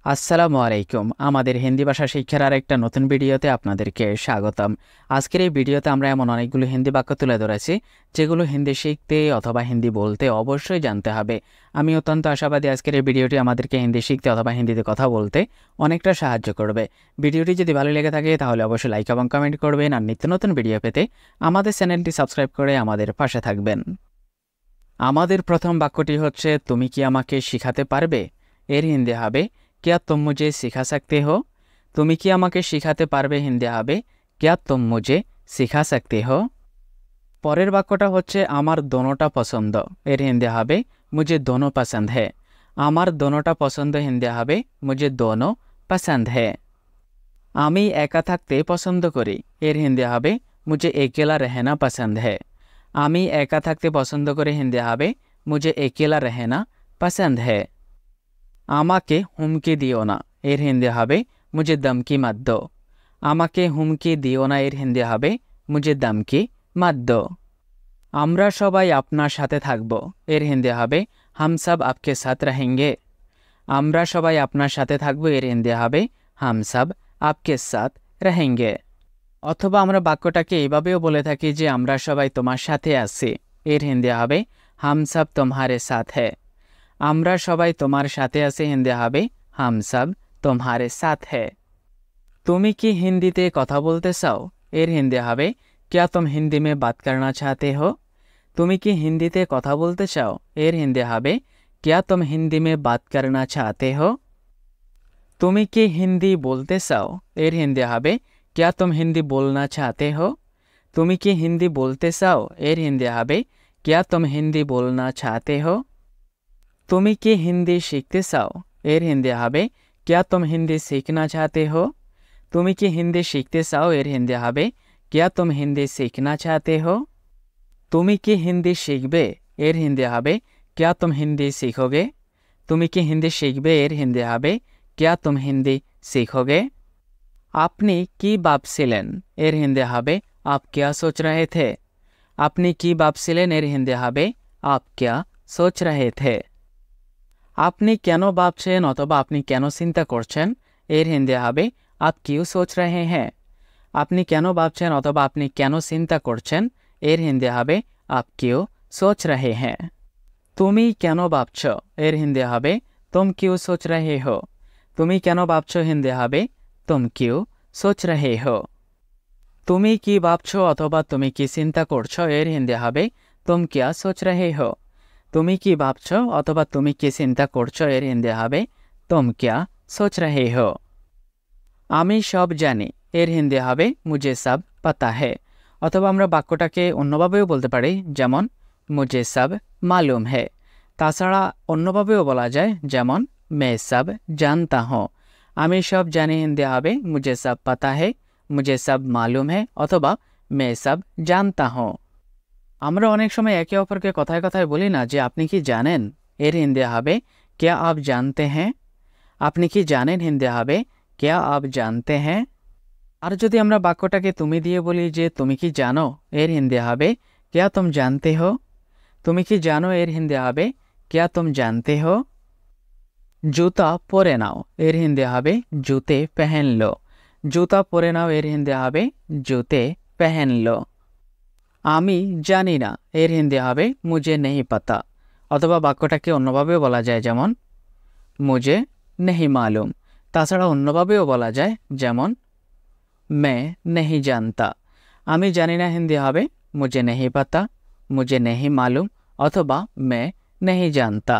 আসসালামু আলাইকুম। আমাদের হিন্দি ভাষা শিক্ষার আরেকটা নতুন ভিডিওতে আপনাদেরকে স্বাগতম। আজকের এই ভিডিওতে আমরা এমন অনেকগুলো হিন্দি বাক্য তুলে ধরেছি যেগুলো হিন্দি শিখতে অথবা হিন্দি বলতে অবশ্যই জানতে হবে। আমি অত্যন্ত আশাবাদী আজকের এই ভিডিওটি আমাদেরকে হিন্দি শিখতে অথবা হিন্দিতে কথা বলতে অনেকটা সাহায্য করবে। ভিডিওটি যদি ভালো লেগে থাকে তাহলে অবশ্যই লাইক এবং কমেন্ট করবেন, আর নিত্য নতুন ভিডিও পেতে আমাদের চ্যানেলটি সাবস্ক্রাইব করে আমাদের পাশে থাকবেন। আমাদের প্রথম বাক্যটি হচ্ছে, তুমি কি আমাকে শিখাতে পারবে? এর হিন্দি হবে, क्या तुम मुझे सिखा सकते हो? তুমি কি আমাকে শিখাতে পারবে হিন্দি হবে, क्या तुम मुझे सिखा सकते हो? পরের বাক্যটা হচ্ছে, আমার দোনোটা পছন্দ। এর হিন্দি হবে, मुझे दोनों पसंद है। আমার দোনোটা পছন্দ হিন্দি হবে, मुझे दोनों पसंद है। আমি একা থাকতে পছন্দ করি। এর হিন্দি হবে, मुझे अकेला रहना पसंद है। আমি একা থাকতে পছন্দ করি হিন্দি হবে, मुझे अकेला रहना पसंद है। আমাকে হুমকি দিও না। এর হিন্দি হবে, मुझे धमकी मत दो। আমাকে হুমকি দিও না এর হিন্দি হবে, मुझे धमकी मत दो। আমরা সবাই আপনার সাথে থাকব। এর হিন্দি হবে, हम सब आपके साथ रहेंगे। আমরা সবাই আপনার সাথে থাকব এর হিন্দি হবে, हम सब आपके साथ रहेंगे। অথবা আমরা বাক্যটাকে এইভাবেও বলে থাকি যে আমরা সবাই তোমার সাথে আছি। এর হিন্দি হবে, हम सब तुम्हारे साथ है। আমরা সবাই তোমার সাথে আছি হিন্দি হবে, हम सब तुम्हारे साथ है। তুমি কি হিন্দিতে কথা বলতে চাও? এর হিন্দি হবে, क्या तुम हिंदी में बात करना चाहते हो? তুমি কি হিন্দিতে কথা বলতে চাও? এর হিন্দি হবে, क्या तुम हिंदी में बात करना चाहते हो? তুমি কি হিন্দি বলতে চাও? এর হিন্দি হবে, क्या तुम हिंदी बोलना चाहते हो? তুমি কি হিন্দি বলতে চাও? এর হিন্দি হবে, क्या तुम हिंदी बोलना चाहते हो? তুমি কি হিন্দি শিখতে চাও? এর হিন্দি হবে, क्या तुम हिंदी सीखना चाहते हो? তুমি কি হিন্দি শিখতে চাও? এর হিন্দি হবে, क्या तुम हिंदी सीखना चाहते हो? তুমি কি হিন্দি শিখবে? এর হিন্দি হবে, क्या तुम हिंदी सीखोगे? তুমি কি হিন্দি শিখবে? এর হিন্দি হবে, क्या तुम हिंदी सीखोगे? আপনি কি ভাবছিলেন? এর হিন্দি হবে, आप क्या सोच रहे थे? আপনি কি ভাবছিলেন? এর হিন্দি হবে, आप क्या सोच रहे थे? আপনি কেন ভাবছেন অথবা আপনি কেন চিন্তা করছেন? এর হিন্দি হবে, आप क्यों सोच रहे हैं? আপনি কেন ভাবছেন অথবা আপনি কেন চিন্তা করছেন? এর হিন্দি হবে, आप क्यों सोच रहे हैं? তুমি কেন ভাবছ? এর হিন্দি হবে, तुम क्यों सोच रहे हो? তুমি কেন ভাবছ হিন্দি হবে, तुम क्यों सोच रहे हो? তুমি কি ভাবছ অথবা তুমি কি চিন্তা করছো? এর হিন্দি হবে, तुम क्या सोच रहे हो? তুমি কি ভাবছ অথবা তুমি কি চিন্তা করছো? এর হিন্দি হবে, तुम क्या सोच रहे हो? আমি সব জানি। এর হিন্দি হবে, मुझे सब पता है। অথবা আমরা বাক্যটাকে অন্যভাবেও বলতে পারি, যেমন मुझे सब मालूम है। তাছাড়া অন্যভাবেও বলা যায়, যেমন मैं सब जानता हूँ। আমি সব জানি হিন্দি হবে, मुझे सब पता है, मुझे सब मालूम है অথবা मैं सब जानता हूँ। আমরা অনেক সময় একে অপরকে কথায় কথায় বলি না যে আপনি কি জানেন? এর হিন্দি হবে, क्या आप जानते हैं? আপনি কি জানেন হিন্দি হবে, क्या आप जानते हैं? আর যদি আমরা বাক্যটাকে তুমি দিয়ে বলি যে তুমি কি জানো? এর হিন্দি হবে, क्या तुम जानते हो? তুমি কি জানো? এর হিন্দি হবে, क्या तुम जानते हो? জুতা পরে নাও। এর হিন্দি হবে, জুতে पहन लो। জুতা পরে নাও এর হিন্দি হবে, জুতে पहन लो। আমি জানি না এর হিন্দি হবে, मुझे नहीं पता। অথবা বাক্যটাকে অন্যভাবেও বলা যায়, যেমন मुझे नहीं मालूम। তাছাড়া অন্যভাবেও বলা যায়, যেমন मैं नहीं जानता। আমি জানি না হিন্দি হবে, मुझे नहीं पता, मुझे नहीं मालूम অথবা मैं नहीं जानता।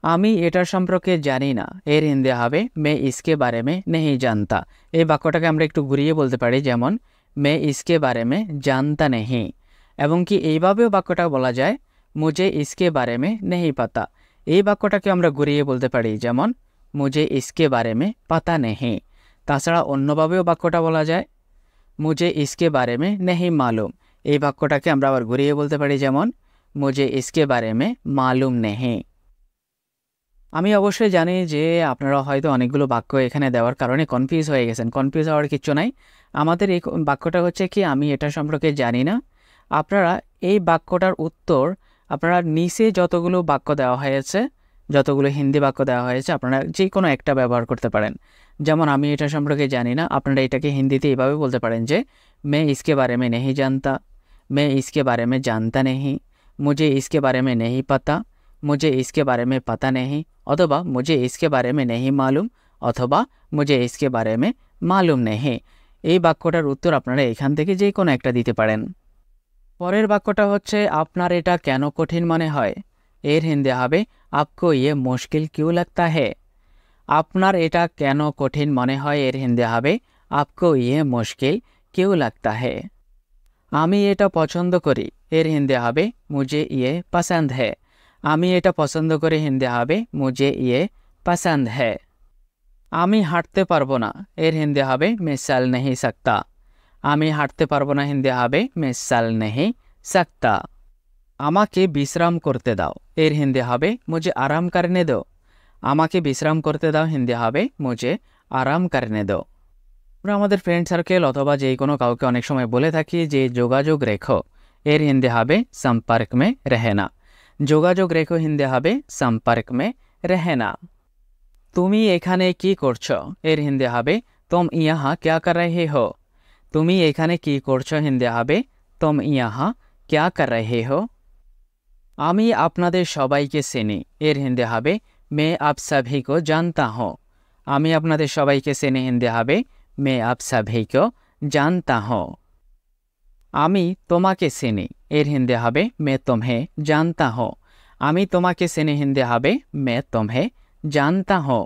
আমি এটার সম্পর্কে জানি না এর হিন্দি হবে, मैं इसके बारे में नहीं जानता। এই বাক্যটাকে আমরা একটু ঘুরিয়ে বলতে পারি, যেমন मैं इसके बारे में जानता नहीं। এবং কি এইভাবেও বাক্যটা বলা যায়, मुझे इसके बारे में नहीं पता। এই বাক্যটাকে আমরা ঘুরিয়ে বলতে পারি, যেমন मुझे इसके बारे में पता नहीं। তাছাড়া অন্যভাবেও বাক্যটা বলা যায়, मुझे इसके बारे में नहीं मालूम। এই বাক্যটাকে আমরা আবার ঘুরিয়ে বলতে পারি, যেমন मुझे इसके बारे में मालूम नहीं। আমি অবশ্যই জানি যে আপনারা হয়তো অনেকগুলো বাক্য এখানে দেওয়ার কারণে কনফিউজ হয়ে গেছেন। কনফিউজ হওয়ার কিছু নাই। আমাদের এই বাক্যটা হচ্ছে কি, আমি এটা সম্পর্কে জানি না। আপনারা এই বাক্যটার উত্তর আপনারা নিচে যতগুলো বাক্য দেওয়া হয়েছে যতগুলো হিন্দি বাক্য দেওয়া হয়েছে আপনারা যে কোনো একটা ব্যবহার করতে পারেন। যেমন আমি এটা সম্পর্কে জানি না, আপনারা এটাকে হিন্দিতে এইভাবে বলতে পারেন যে মে ইসকে বারে মে নেহি জানতা, মে ইসকে বারে মে জানতা নেহি, মুঝে ইসকে বারে মে নেহি পাতা, মুঝে ইসকে বারে মে পাতা নেহি, অথবা মুঝে ইসকে বারে মে নেহি মালুম, অথবা মুঝে ইসকে বারে মে মালুম নেহি। এই বাক্যটার উত্তর আপনারা এখান থেকে যে কোনো একটা দিতে পারেন। পরের বাক্যটা হচ্ছে আপনার এটা কেন কঠিন মনে হয়। এর হিন্দি হবে আপকো ইয়ে মুশকিল কিউ লাগতা হে। আপনার এটা কেন কঠিন মনে হয় এর হিন্দি হবে আপকো ইয়ে মুশকিল কিউ লাগতা হে। আমি এটা পছন্দ করি এর হিন্দি হবে মুঝে ইয়ে পছন্দ হে। আমি এটা পছন্দ করি হিন্দি হবে মুঝে ইয়ে পছন্দ হে। আমি হাঁটতে পারবো না এর হিন্দি হবে মে চল नहीं सकता। আমি হাঁটতে পারবো না হিন্দি হবে মে চল नहीं सकता। আমাকে বিশ্রাম করতে দাও এর হিন্দি হবে মুঝে আরাম করনে দো। আমাকে বিশ্রাম করতে দাও হিন্দি হবে মুঝে আরাম করনে দো। আমরা আমাদের ফ্রেন্ড সার্কেল অথবা যে কোনো কাউকে অনেক সময় বলে থাকি যে যোগাযোগ রেখো, এর হিন্দি হবে সম্পর্ক মে রহেনা। যোগাযোগ রেখো হিন্দি হবে সম্পর্ক মে রহেনা। তুমি এখানে কি করছো এর হিন্দি হবে তুম ইহাঁ ক্যা কর রহে হো। তুমি এখানে কি করছো হিন্দি হবে তুম ইহাঁ ক্যা কর রহে হো। আমি আপনাদের সবাইকে চিনি এর হিন্দি হবে মে আপ সভি কো জানতা হো। আমি আপনাদের সবাইকে চিনি হিন্দি হবে মে আপ সভি কো জানতা হো। আমি তোমাকে চিনি এর হিন্দি হবে মে তুমহে জানতা হো। আমি তোমাকে চিনি হিন্দি হবে মে তুমহে জানতা হো।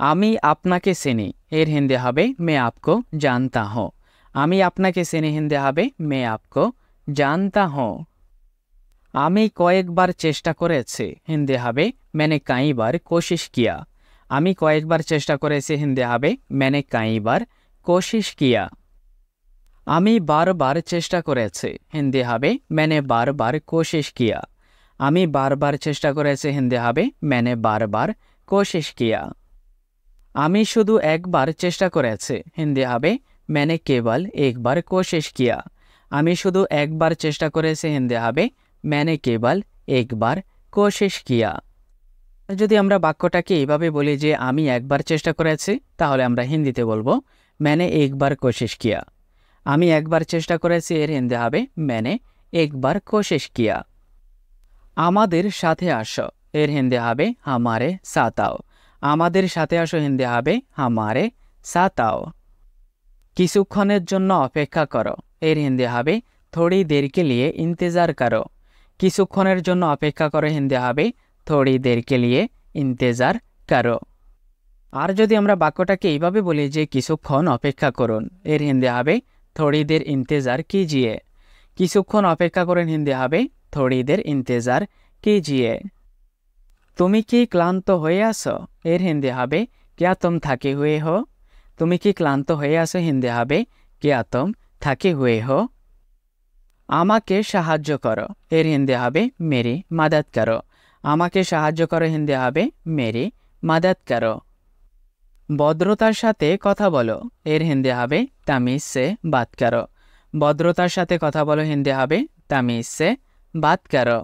আমি আপনাকে চিনি এর হিন্দি হবে মে আপকো জানতা হো। আমি আপনাকে চিনি হিন্দি হবে মে আপকো জানতা হো। আমি কয়েকবার চেষ্টা করেছি হিন্দি হবে मैंने कई बार कोशिश किया। আমি কয়েকবার চেষ্টা করেছি হিন্দি হবে मैंने कई बार कोशिश किया। আমি বারবার চেষ্টা করেছি হিন্দি হবে मैंने बार बार कोशिश किया। আমি বারবার চেষ্টা করেছি হিন্দি হবে मैंने बार बार कोशिश किया। আমি শুধু একবার চেষ্টা করেছি হিন্দি হবে मैंने केवल एक बार कोशिश किया। আমি শুধু একবার চেষ্টা করেছি হিন্দি হবে मैंने केवल एक बार कोशिश किया। যদি আমরা বাক্যটাকে এইভাবে বলি যে আমি একবার চেষ্টা করেছি, তাহলে আমরা হিন্দিতে বলবো मैंने एक बार कोशिश किया। আমি একবার চেষ্টা করেছি এর হিন্দি হবে मैंने एक बार कोशिश किया। আমাদের সাথে আসো এর হিন্দি হবে हमारे साथ आओ। আমাদের সাথে আসো হিন্দি হবে हमारे साथ आओ। কিছুক্ষণের জন্য অপেক্ষা করো এর হিন্দি হবে थोड़ी देर के लिए इंतजार करो। কিছুক্ষণের জন্য অপেক্ষা করো হিন্দি হবে थोड़ी देर के लिए इंतजार करो। আর যদি আমরা বাক্যটাকে এইভাবে বলি যে কিছুক্ষণ অপেক্ষা করুন এর হিন্দি হবে थोड़ी देर इंतजार कीजिए। কিছুক্ষণ অপেক্ষা করুন হিন্দি হবে थोड़ी देर इंतजार कीजिए। তুমি কি ক্লান্ত হয়ে আছো এর হিন্দি হবে क्या तुम थके हुए हो। তুমি কি ক্লান্ত হয়ে আছো হিন্দি হবে क्या तुम थके हुए हो। আমাকে সাহায্য করো এর হিন্দি হবে मेरी मदद करो। আমাকে সাহায্য করো হিন্দি হবে मेरी मदद करो। ভদ্রতার সাথে কথা বলো এর হিন্দি হবে तमीज से बात करो। ভদ্রতার সাথে কথা বলো হিন্দি হবে तमीज से बात करो।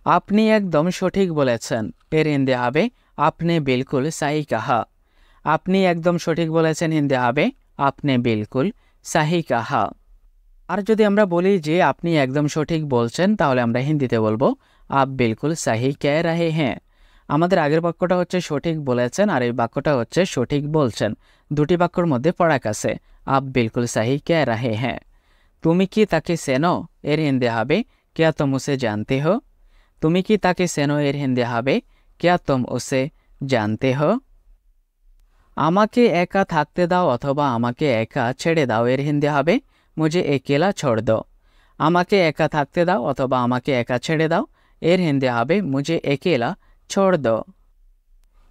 আপনি একদম সঠিক বলেছেন এর হিন্দি হবে आपने बिल्कुल सही कहा। আপনি একদম সঠিক বলেছেন হিন্দি হবে आपने बिल्कुल सही कहा। আর যদি আমরা বলি যে আপনি একদম সঠিক বলছেন, তাহলে আমরা হিন্দিতে বলবো आप बिल्कुल सही कह रहे हैं। আমাদের আগের বাক্যটা হচ্ছে সঠিক বলেছেন আর এই বাক্যটা হচ্ছে সঠিক বলছেন। দুটি বাক্যের মধ্যে ফারাক আছে। आप बिल्कुल सही कह रहे हैं। তুমি কি তাকে চেনো এর হিন্দি হবে क्या तुम उसे जानते हो। তুমি কি তাকে চেনো এর হিন্দি হবে क्या तुम उसे जानते हो। আমাকে একা থাকতে দাও অথবা আমাকে একা ছেড়ে দাও এর হিন্দি হবে मुझे अकेला छोड़ दो। আমাকে একা থাকতে দাও অথবা আমাকে একা ছেড়ে দাও এর হিন্দি হবে मुझे अकेला छोड़ दो।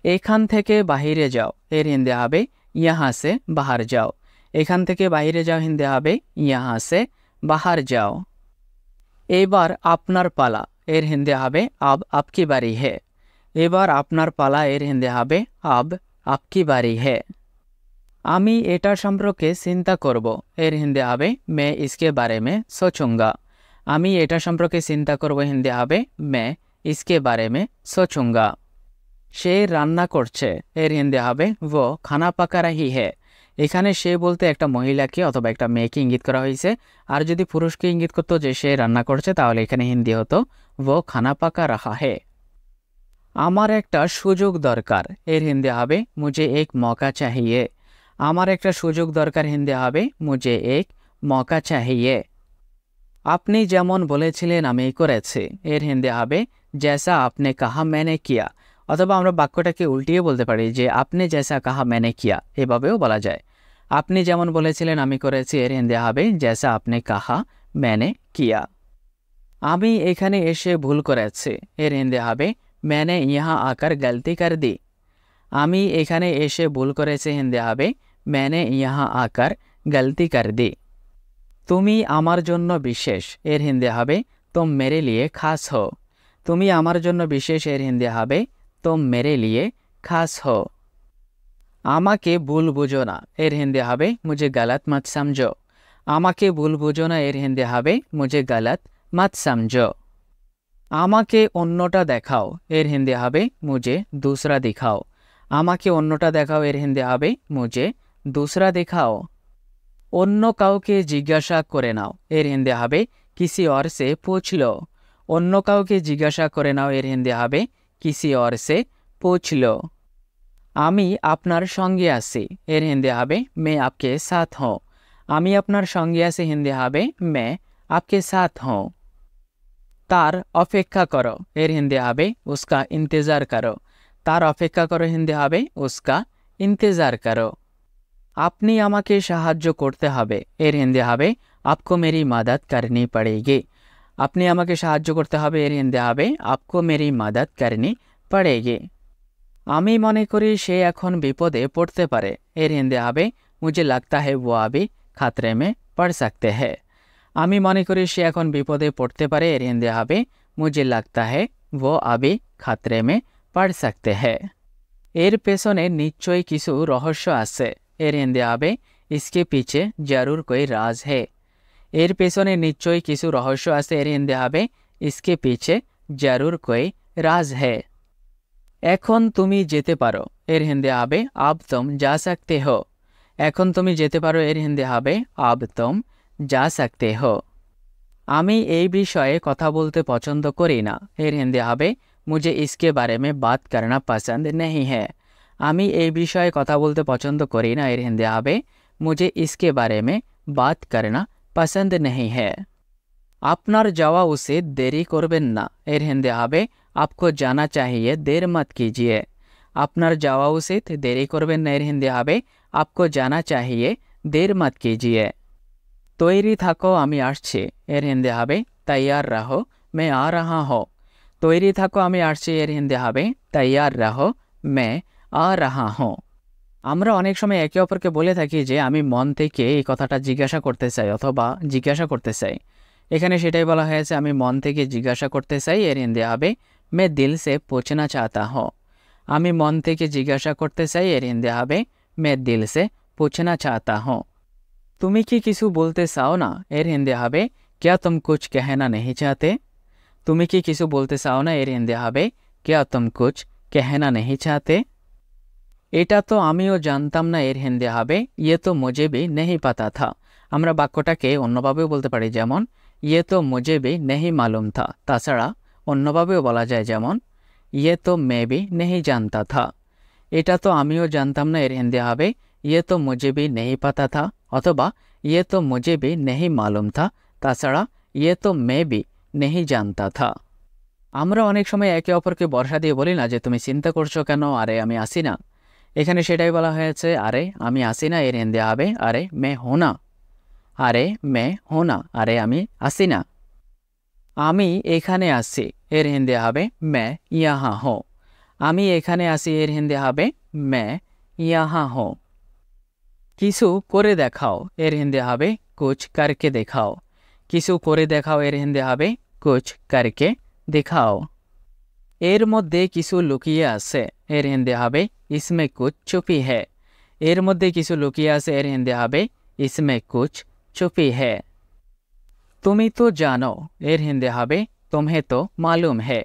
এখান থেকে বাহিরে যাও এর হিন্দি হবে यहाँ से बाहर जाओ। এখান থেকে বাহিরে যাও হিন্দি হবে यहाँ से बाहर जाओ। এবার আপনার পালা এর হিন্দি হবে अब आपकी बारी है। এবার আপনার পালা এর হিন্দি হবে अब आपकी बारी है। আমি এটা সম্পর্কে চিন্তা করব এর হিন্দি হবে मैं इसके बारे में सोचूंगा। আমি এটা সম্পর্কে চিন্তা করব হিন্দি হবে मैं इसके बारे में सोचूंगा। সে রান্না করছে এর হিন্দি হবে वो खाना पका रही है। এখানে সে বলতে একটা মহিলাকে অথবা একটা মেয়েকে ইঙ্গিত করা হয়েছে। আর যদি পুরুষকে ইঙ্গিত করতো যে সে রান্না করছে তাহলে এখানে হিন্দি হতো वो खाना पका रहा है। আমার একটা সুযোগ দরকার এর হিন্দি হবে मुझे एक मौका चाहिए। আমার একটা সুযোগ দরকার হিন্দি হবে मुझे एक मौका चाहिए। আপনি যেমন বলেছিলেন আমি করেছি এর হিন্দি হবে जैसा आपने कहा मैंने किया। অথবা আমরা বাক্যটাকে উল্টিয়ে বলতে পারি যে আপনি जैसा कहा मैंने किया এভাবেও বলা যায়। আপনি যেমন বলেছিলেন আমি করেছি এর হিন্দি হবে जैसा आपने कहा मैंने किया। আমি এখানে এসে ভুল করেছি এর হিন্দি হবে मैंने यहाँ आकर गलती कर दी। আমি এখানে এসে ভুল করেছি হিন্দি হবে मैंने यहाँ आकर गलती कर दी। তুমি আমার জন্য বিশেষ এর হিন্দি হবে तुम मेरे लिए खास हो। তুমি আমার জন্য বিশেষ এর হিন্দি হবে तुम मेरे लिए खास हो। আমাকে ভুল বুঝো না এর হিন্দি হবে मुझे गलत मत समझो। আমাকে ভুল বুঝো না এর হিন্দি হবে मुझे गलत मत समझो। আমাকে অন্যটা দেখাও এর হিন্দি হবে मुझे दूसरा दिखाओ। আমাকে অন্যটা দেখাও এর হিন্দি হবে मुझे दूसरा दिखाओ। অন্য কাউকে জিজ্ঞাসা করে নাও এর হিন্দি হবে किसी और से पूछ लो। অন্য কাউকে জিজ্ঞাসা করে নাও এর হিন্দি হবে किसी और से पूछ लो। আমি আপনার সঙ্গে আছি এর হিন্দি হবে मैं आपके साथ हूँ। আমি আপনার সঙ্গে আছি হিন্দি হবে मैं आपके साथ हूँ। তার অপেক্ষা করো এর হিন্দি হবে उसका इंतजार करो। তার অপেক্ষা করো হিন্দি হবে उसका इंतजार करो। আপনি আমাকে সাহায্য করতে হবে এর হিন্দি হবে आपको मेरी मदद करनी पड़ेगी। আপনি আমাকে সাহায্য করতে হবে এর হিন্দি হবে आपको मेरी मदद करनी पड़ेगी। আমি মনে করি সে এখন বিপদে পড়তে পারে এর হিন্দি হবে मुझे लगता है वो अभी खतरे में पड़ सकते हैं। আমি মনে করি সে এখন বিপদে পড়তে পারে এর হিন্দি হবে मुझे लगता है वो अभी खतरे में पड़ सकते हैं। এর পেছনে নিশ্চয়ই কিছু রহস্য আছে এর হিন্দি হবে इसके पीछे जरूर कोई राज है। এর পেছনে নিশ্চয়ই কিছু রহস্য আছে এর হিন্দি হবে इसके पीछे जरूर कोई राज है। এখন তুমি যেতে পারো এর হিন্দি হবে अब तुम जा सकते हो। এখন তুমি যেতে পারো এর হিন্দি হবে अब तुम जा सकते हो। আমি এই বিষয়ে কথা বলতে পছন্দ করি না এর হিন্দি হবে मुझे इसके बारे में बात करना पसंद नहीं है। আমি এই বিষয়ে কথা বলতে পছন্দ করি না এর হিন্দি হবে मुझे इसके बारे में बात करना पसंद नहीं है। আপনার যাওয়া উচিত দেরি করবেন না এর হিন্দি হবে आपको जाना चाहिए देर मत कीजिए। আপনার যাওয়া উচিত দেরি করবেন না এর হিন্দি হবে आपको जाना चाहिए देर मत कीजिए। তৈরি থাকো আমি আসছি এর হিন্দি হবে तैयार रहो मैं आ रहा हूँ। তৈরি থাকো আমি আসছি এর হিন্দি হবে तैयार रहो मैं आ रहा हूँ। আমরা অনেক সময় একে অপরকে বলে থাকি যে আমি মন থেকে এই কথাটা জিজ্ঞাসা করতে চাই অথবা জিজ্ঞাসা করতে চাই। এখানে সেটাই বলা হয়েছে আমি মন থেকে জিজ্ঞাসা করতে চাই এর হিন্দি হবে मैं दिल से पूछना चाहता हूँ। আমি মন থেকে জিজ্ঞাসা করতে চাই এর হিন্দি হবে मैं दिल से पूछना चाहता हूँ। তুমি কি কিছু বলতে চাও না এর হিন্দি হবে क्या तुम कुछ कहना नहीं चाहते। তুমি কি কিছু বলতে চাও না এর হিন্দি হবে क्या तुम कुछ कहना नहीं चाहते। এটা তো আমিও জানতাম না এর হিন্দি হবে ये तो मुझे भी नहीं पता था। আমরা বাক্যটাকে অন্যভাবেও বলতে পারি যেমন ये तो मुझे भी नहीं मालूम था। তাছাড়া অন্যভাবেও বলা যায় যেমন ये तो मैं भी नहीं जानता था। এটা তো আমিও জানতাম না এর হিন্দি হবে ये तो मुझे भी नहीं पता था অথবা ये तो मुझे भी नहीं मालूम था। তাছাড়া ये तो मैं भी नहीं जानता था। আমরা অনেক সময় একে অপরকে ভরসা দিয়ে বলি না যে তুমি চিন্তা করছো কেন আরে আমি আসি না। এখানে সেটাই বলা হয়েছে আরে আমি আসি না এর হিন্দি হবে আরে मैं हूं ना। আরে मैं हूं ना আরে আমি আসি না। আমি এখানে আসি এর হিন্দি হবে मैं यहाँ हूँ। আমি এখানে আসি এর হিন্দি হবে मैं यहाँ हूँ। কিছু করে দেখাও এর হিন্দি হবে कुछ करके दिखाओ। কিছু করে দেখাও এর হিন্দি হবে कुछ करके दिखाओ। এর মধ্যে কিছু লুকিয়ে আছে এর হিন্দি হবে इसमें कुछ छुपी है। এর মধ্যে কিছু লুকিয়ে আছে এর হিন্দি হবে इसमें कुछ छुपी है। তুমি তো জানো এর হিন্দি হবে तुम्हें तो मालूम है।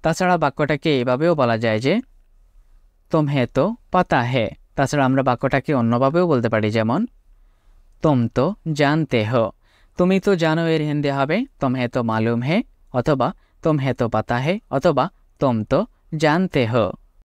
তাছাড়া বাক্যটাকে এভাবেও বলা যায় যে তুমহে তো পাতা হে। তাছাড়া আমরা বাক্যটাকে অন্যভাবেও বলতে পারি, যেমন তুম তো জানতে হো। তুমি তো জানো এর হিন্দি হবে তুমহে তো মালুম হে, অথবা তুমহে তো পাতা হে, অথবা তুম তো জানতে হো।